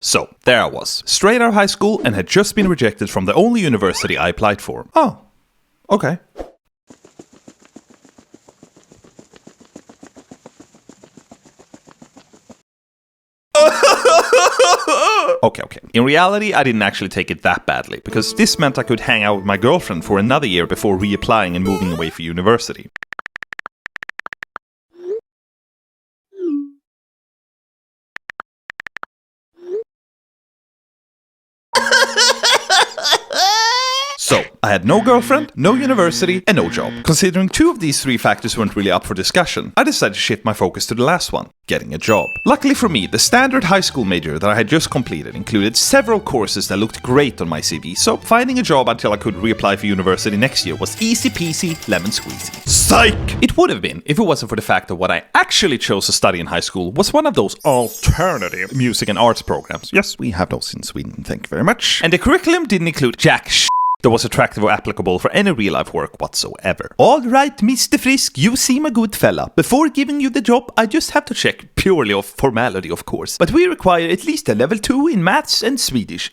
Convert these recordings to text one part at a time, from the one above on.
So, there I was, straight out of high school and had just been rejected from the only university I applied for. Oh, okay. Okay. In reality, I didn't actually take it that badly, because this meant I could hang out with my girlfriend for another year before reapplying and moving away for university. So, I had no girlfriend, no university, and no job. Considering 2 of these 3 factors weren't really up for discussion, I decided to shift my focus to the last one, getting a job. Luckily for me, the standard high school major that I had just completed included several courses that looked great on my CV, so finding a job until I could reapply for university next year was easy peasy, lemon squeezy. Psych! It would have been if it wasn't for the fact that what I actually chose to study in high school was one of those alternative music and arts programs. Yes, we have those in Sweden, thank you very much. And the curriculum didn't include jack that was attractive or applicable for any real-life work whatsoever. Alright, Mr. Frisk, you seem a good fella. Before giving you the job, I just have to check, purely of formality, of course. But we require at least a level 2 in maths and Swedish.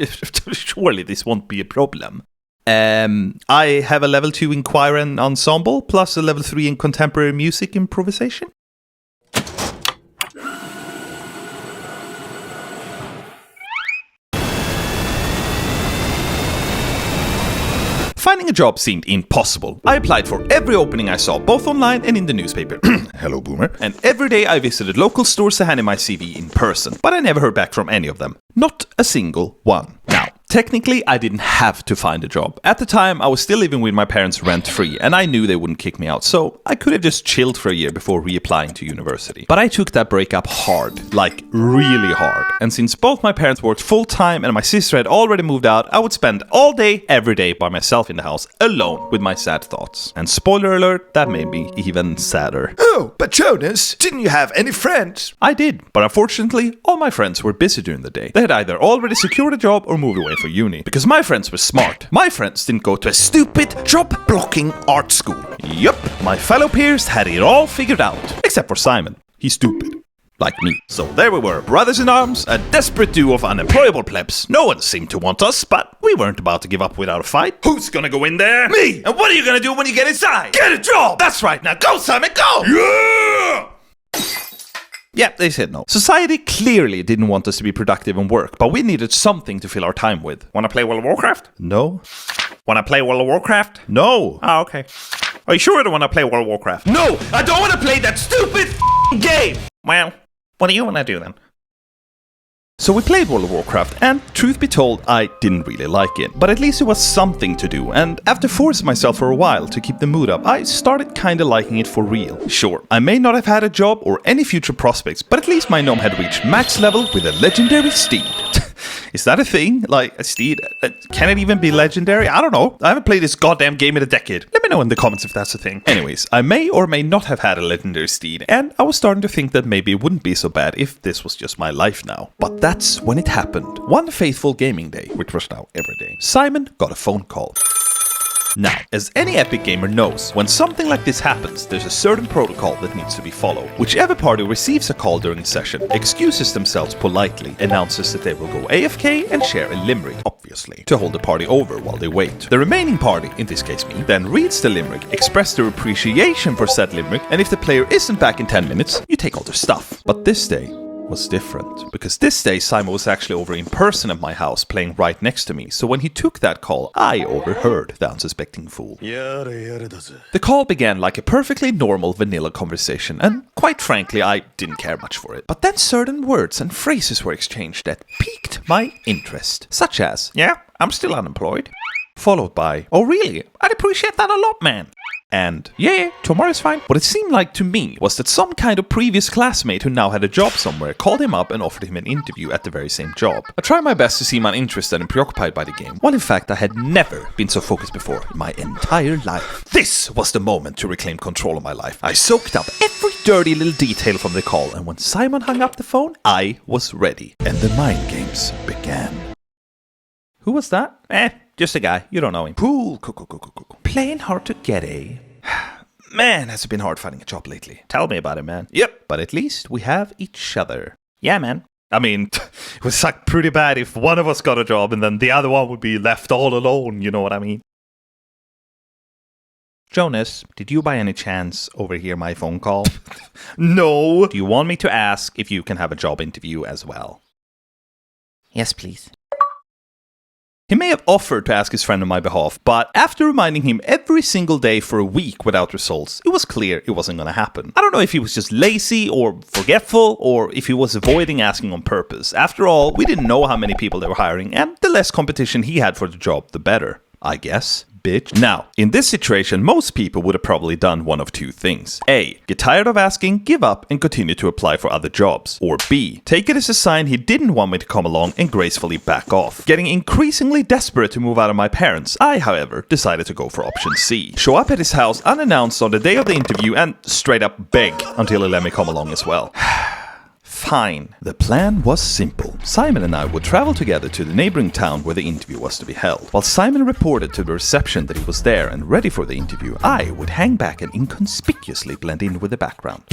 Surely this won't be a problem. I have a level 2 in choir and ensemble, plus a level 3 in contemporary music improvisation. Finding a job seemed impossible. I applied for every opening I saw, both online and in the newspaper. Hello, boomer. And every day I visited local stores to hand in my CV in person, but I never heard back from any of them. Not a single one. Now, technically, I didn't have to find a job. At the time, I was still living with my parents rent-free, and I knew they wouldn't kick me out, so I could have just chilled for a year before reapplying to university. But I took that breakup hard, like really hard. And since both my parents worked full-time and my sister had already moved out, I would spend all day, every day by myself in the house, alone with my sad thoughts. And spoiler alert, that made me even sadder. Oh, but Jonas, didn't you have any friends? I did, but unfortunately, all my friends were busy during the day. They had either already secured a job or moved away for uni. Because my friends were smart. My friends didn't go to a stupid, job-blocking art school. Yup, my fellow peers had it all figured out. Except for Simon. He's stupid. Like me. So there we were, brothers in arms, a desperate duo of unemployable plebs. No one seemed to want us, but we weren't about to give up without a fight. Who's gonna go in there? Me! And what are you gonna do when you get inside? Get a job! That's right, now go Simon, go! Yeah! Yeah, they said no. Society clearly didn't want us to be productive and work, but we needed something to fill our time with. Wanna play World of Warcraft? No. Wanna play World of Warcraft? No. Oh, okay. Are you sure you don't wanna play World of Warcraft? No, I don't wanna play that stupid game! Well, what do you wanna do then? So we played World of Warcraft, and truth be told, I didn't really like it. But at least it was something to do, and after forcing myself for a while to keep the mood up, I started kinda liking it for real. Sure, I may not have had a job or any future prospects, but at least my gnome had reached max level with a legendary steed. Is that a thing? Like, a steed? Can it even be legendary? I don't know. I haven't played this goddamn game in a decade. Let me know in the comments if that's a thing. Anyways, I may or may not have had a legendary steed, and I was starting to think that maybe it wouldn't be so bad if this was just my life now. But that's when it happened. One fateful gaming day, which was now every day, Simon got a phone call. Now, as any epic gamer knows, when something like this happens, there's a certain protocol that needs to be followed. Whichever party receives a call during the session excuses themselves politely, announces that they will go AFK and share a limerick, obviously, to hold the party over while they wait. The remaining party, in this case me, then reads the limerick, express their appreciation for said limerick, and if the player isn't back in 10 minutes, you take all their stuff. But this day was different, because this day Simon was actually over in person at my house playing right next to me, so when he took that call, I overheard the unsuspecting fool. The call began like a perfectly normal vanilla conversation, and quite frankly I didn't care much for it. But then certain words and phrases were exchanged that piqued my interest, such as, "Yeah, I'm still unemployed," followed by, "Oh really? I'd appreciate that a lot, man." And, "Yeah, tomorrow's fine." What it seemed like to me was that some kind of previous classmate who now had a job somewhere called him up and offered him an interview at the very same job. I tried my best to seem uninterested and preoccupied by the game, while in fact I had never been so focused before in my entire life. This was the moment to reclaim control of my life. I soaked up every dirty little detail from the call, and when Simon hung up the phone, I was ready. And the mind games began. Who was that? Just a guy. You don't know him. Cool. Playing hard to get, eh? Man, has it been hard finding a job lately. Tell me about it, man. Yep, but at least we have each other. Yeah, man. I mean, it was like pretty bad if one of us got a job and then the other one would be left all alone, you know what I mean? Jonas, did you by any chance overhear my phone call? No. Do you want me to ask if you can have a job interview as well? Yes, please. He may have offered to ask his friend on my behalf, but after reminding him every single day for a week without results, it was clear it wasn't going to happen. I don't know if he was just lazy or forgetful, or if he was avoiding asking on purpose. After all, we didn't know how many people they were hiring, and the less competition he had for the job, the better, I guess. Bitch. Now, in this situation, most people would have probably done one of two things. A. Get tired of asking, give up, and continue to apply for other jobs. Or B. Take it as a sign he didn't want me to come along and gracefully back off. Getting increasingly desperate to move out of my parents, I, however, decided to go for option C. Show up at his house unannounced on the day of the interview and straight up beg until he let me come along as well. Fine. The plan was simple. Simon and I would travel together to the neighboring town where the interview was to be held. While Simon reported to the reception that he was there and ready for the interview, I would hang back and inconspicuously blend in with the background.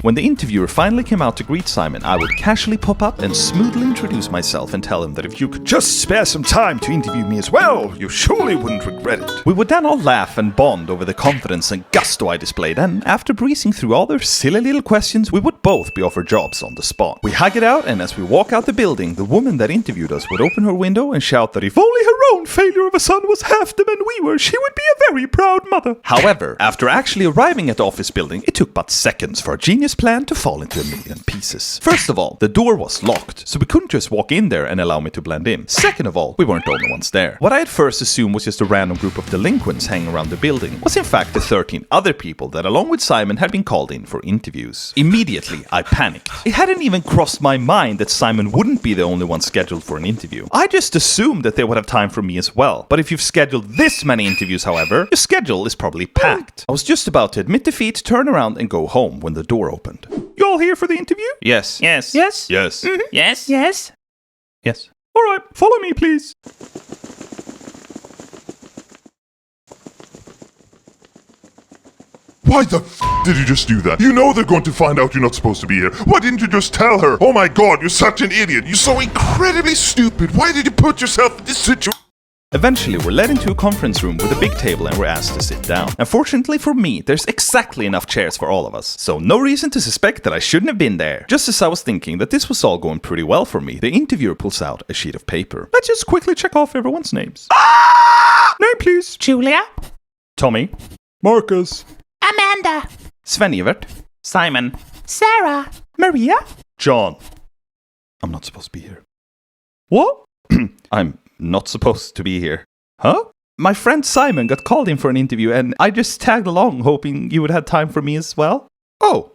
When the interviewer finally came out to greet Simon, I would casually pop up and smoothly introduce myself and tell him that if you could Just spare some time to interview me as well. You surely wouldn't regret it. We would then all laugh and bond over the confidence and gusto I displayed, and after breezing through all their silly little questions, we would both be offered jobs on the spot. We hug it out, and as we walk out the building, the woman that interviewed us would open her window and shout that if only her own failure of a son was half the man we were, she would be a very proud mother. However, after actually arriving at the office building, it took but seconds for our genius plan to fall into a million pieces. First of all, the door was locked, so we couldn't just walk in there and allow me to blend in. Second of all, we weren't the only ones there. What I at first assumed was just a random group of delinquents hanging around the building was in fact the 13 other people that along with Simon had been called in for interviews. Immediately, I panicked. It hadn't even crossed my mind that Simon wouldn't be the only one scheduled for an interview. I just assumed that they would have time for me as well. But if you've scheduled this many interviews, however, your schedule is probably packed. I was just about to admit defeat, turn around and go home when the door opened. You all here for the interview? Yes. Yes. Yes. Yes. Mm-hmm. Yes. Yes. Yes. All right, follow me, please. Why the did you just do that? You know they're going to find out you're not supposed to be here. Why didn't you just tell her? Oh my god, you're such an idiot. You're so incredibly stupid. Why did you put yourself in this situation? Eventually, we're led into a conference room with a big table and we're asked to sit down. Unfortunately for me, there's exactly enough chairs for all of us, so no reason to suspect that I shouldn't have been there. Just as I was thinking that this was all going pretty well for me, the interviewer pulls out a sheet of paper. Let's just quickly check off everyone's names. Name, please. Julia. Tommy. Marcus. Amanda. Sven-Evert. Simon. Sarah. Maria. John. I'm not supposed to be here. What? I'm not supposed to be here. Huh? My friend Simon got called in for an interview and I just tagged along hoping you would have time for me as well. Oh,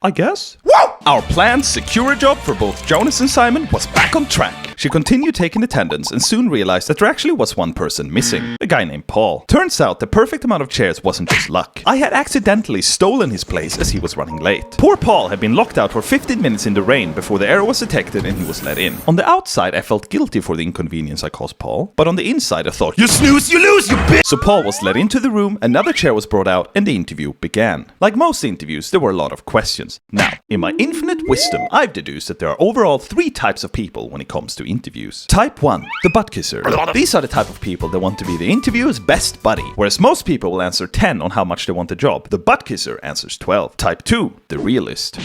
I guess. Whoa! Our planned secure job for both Jonas and Simon was back on track. She continued taking attendance and soon realized that there actually was one person missing, a guy named Paul. Turns out the perfect amount of chairs wasn't just luck. I had accidentally stolen his place as he was running late. Poor Paul had been locked out for 15 minutes in the rain before the error was detected and he was let in. On the outside, I felt guilty for the inconvenience I caused Paul, but on the inside I thought, you snooze, you lose, you bitch! So Paul was let into the room, another chair was brought out, and the interview began. Like most interviews, there were a lot of questions. Now, in my infinite wisdom, I've deduced that there are overall 3 types of people when it comes to interviews. Type 1, the butt kisser. These are the type of people that want to be the interviewer's best buddy, whereas most people will answer 10 on how much they want the job. The butt kisser answers 12. Type 2, the realist.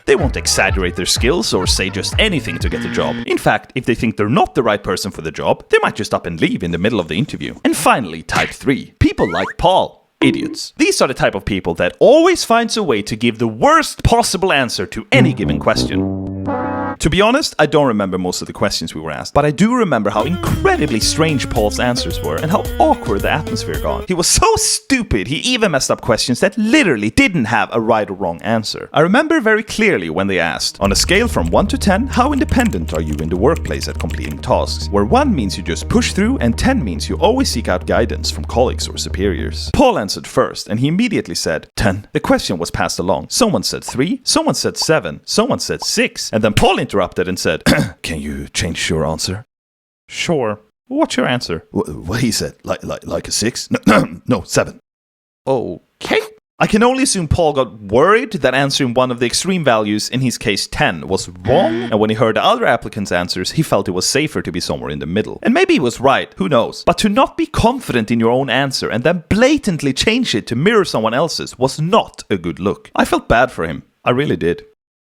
They won't exaggerate their skills or say just anything to get the job. In fact, if they think they're not the right person for the job, they might just up and leave in the middle of the interview. And finally, type 3, people like Paul. Idiots. These are the type of people that always finds a way to give the worst possible answer to any given question. To be honest, I don't remember most of the questions we were asked, but I do remember how incredibly strange Paul's answers were and how awkward the atmosphere got. He was so stupid, he even messed up questions that literally didn't have a right or wrong answer. I remember very clearly when they asked, on a scale from 1 to 10, how independent are you in the workplace at completing tasks? Where 1 means you just push through and 10 means you always seek out guidance from colleagues or superiors. Paul answered first and he immediately said 10. The question was passed along. Someone said 3, someone said 7, someone said 6, and then Paul interrupted and said, can you change your answer? Sure. What's your answer? What he said, like a 6? No, 7. Okay. I can only assume Paul got worried that answering one of the extreme values, in his case 10, was wrong, and when he heard the other applicants' answers, he felt it was safer to be somewhere in the middle. And maybe he was right, who knows? But to not be confident in your own answer and then blatantly change it to mirror someone else's was not a good look. I felt bad for him. I really did.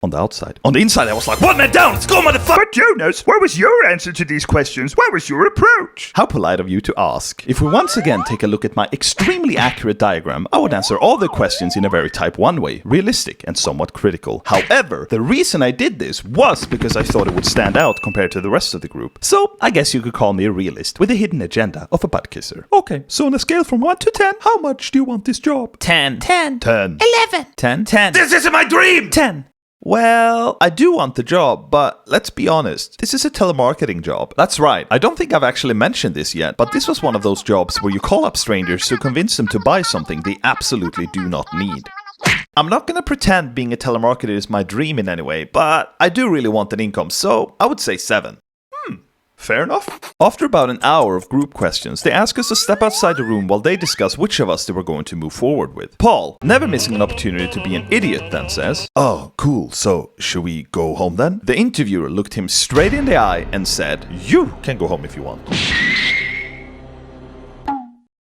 On the outside. On the inside, I was like, 1 man down, let's go, motherfucker! But Jonas, what was your answer to these questions? What was your approach? How polite of you to ask. If we once again take a look at my extremely accurate diagram, I would answer all the questions in a very type 1 way, realistic and somewhat critical. However, the reason I did this was because I thought it would stand out compared to the rest of the group. So, I guess you could call me a realist with a hidden agenda of a butt kisser. Okay, so on a scale from 1 to 10, how much do you want this job? 10. 10. 11. 10. 10. This isn't my dream! 10. Well, I do want the job, but let's be honest, this is a telemarketing job. That's right, I don't think I've actually mentioned this yet, but this was one of those jobs where you call up strangers to convince them to buy something they absolutely do not need. I'm not gonna pretend being a telemarketer is my dream in any way, but I do really want an income, so I would say 7. Fair enough. After about an hour of group questions, they ask us to step outside the room while they discuss which of us they were going to move forward with. Paul, never missing an opportunity to be an idiot, then says, "Oh, cool, so should we go home then?" The interviewer looked him straight in the eye and said, "You can go home if you want."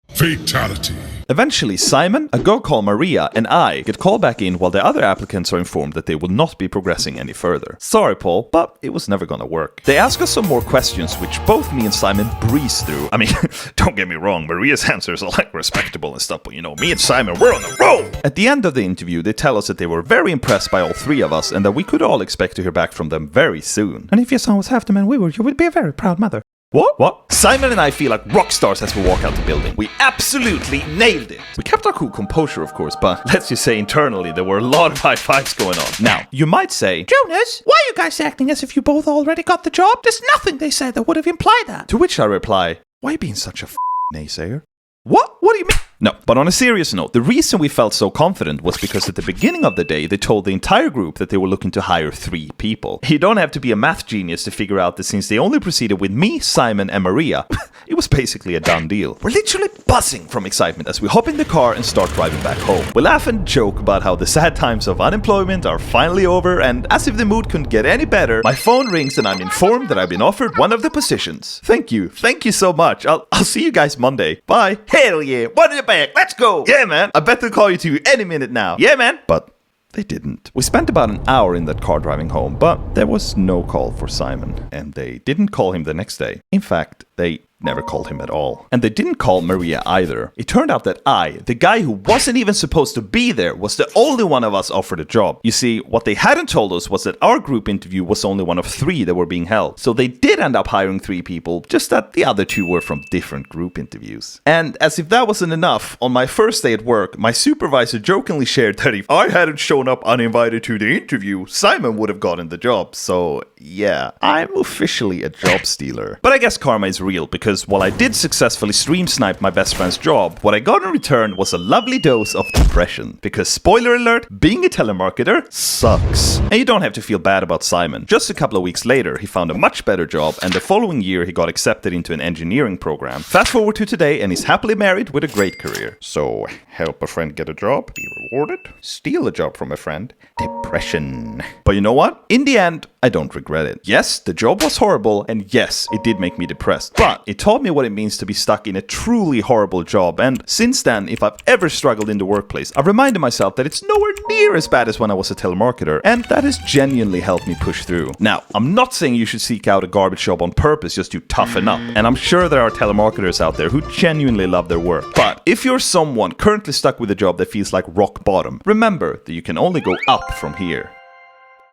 Fatality. Eventually, Simon, a girl called Maria, and I get called back in while the other applicants are informed that they will not be progressing any further. Sorry, Paul, but it was never gonna work. They ask us some more questions, which both me and Simon breeze through. I mean, don't get me wrong, Maria's answers are like respectable and stuff, but you know, me and Simon, we're on the roll! At the end of the interview, they tell us that they were very impressed by all 3 of us and that we could all expect to hear back from them very soon. And if your son was half the man we were, you would be a very proud mother. What? Simon and I feel like rock stars as we walk out the building. We absolutely nailed it. We kept our cool composure, of course, but let's just say internally there were a lot of high fives going on. Now, you might say, Jonas, why are you guys acting as if you both already got the job? There's nothing they said that would have implied that. to which I reply, why are you being such a naysayer? What? What do you mean? No, but on a serious note, the reason we felt so confident was because at the beginning of the day, they told the entire group that they were looking to hire 3 people. You don't have to be a math genius to figure out that since they only proceeded with me, Simon, and Maria, it was basically a done deal. We're literally buzzing from excitement as we hop in the car and start driving back home. We laugh and joke about how the sad times of unemployment are finally over, and as if the mood couldn't get any better, my phone rings and I'm informed that I've been offered one of the positions. Thank you so much. I'll see you guys Monday. Bye. Hell yeah, one in the back, let's go! Yeah, man, I bet they'll call you to any minute now. Yeah, man! But they didn't. We spent about an hour in that car driving home, but there was no call for Simon, and they didn't call him the next day. In fact, they never called him at all. And they didn't call Maria either. It turned out that I, the guy who wasn't even supposed to be there, was the only one of us offered a job. You see, what they hadn't told us was that our group interview was only one of 3 that were being held. So they did end up hiring 3 people, just that the other 2 were from different group interviews. And as if that wasn't enough, on my first day at work, my supervisor jokingly shared that if I hadn't shown up uninvited to the interview, Simon would have gotten the job. So yeah, I'm officially a job stealer. But I guess karma is real, because while I did successfully stream snipe my best friend's job, what I got in return was a lovely dose of depression. Because spoiler alert, being a telemarketer sucks. And you don't have to feel bad about Simon. Just a couple of weeks later, he found a much better job, and the following year he got accepted into an engineering program. Fast forward to today, and he's happily married with a great career. So, help a friend get a job, be rewarded, steal a job from a friend, depression. But you know what? In the end, I don't regret it. Yes, the job was horrible, and yes, it did make me depressed. But it taught me what it means to be stuck in a truly horrible job, and since then, if I've ever struggled in the workplace, I've reminded myself that it's nowhere near as bad as when I was a telemarketer, and that has genuinely helped me push through. Now, I'm not saying you should seek out a garbage job on purpose just to toughen up, and I'm sure there are telemarketers out there who genuinely love their work. But if you're someone currently stuck with a job that feels like rock bottom, remember that you can only go up from here.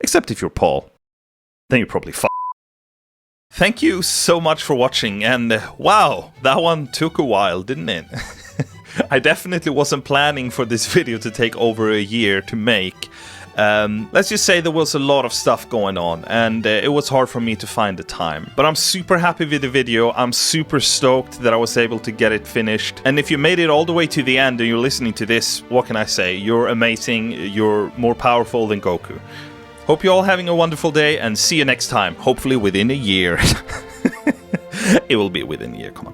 Except if you're Paul. Then you're probably f***ed. Thank you so much for watching, and wow, that one took a while, didn't it? I definitely wasn't planning for this video to take over a year to make. Let's just say there was a lot of stuff going on, and it was hard for me to find the time. But I'm super happy with the video. I'm super stoked that I was able to get it finished. And if you made it all the way to the end and you're listening to this, what can I say? You're amazing. You're more powerful than Goku. Hope you're all having a wonderful day, and see you next time. Hopefully within a year. It will be within a year, come on.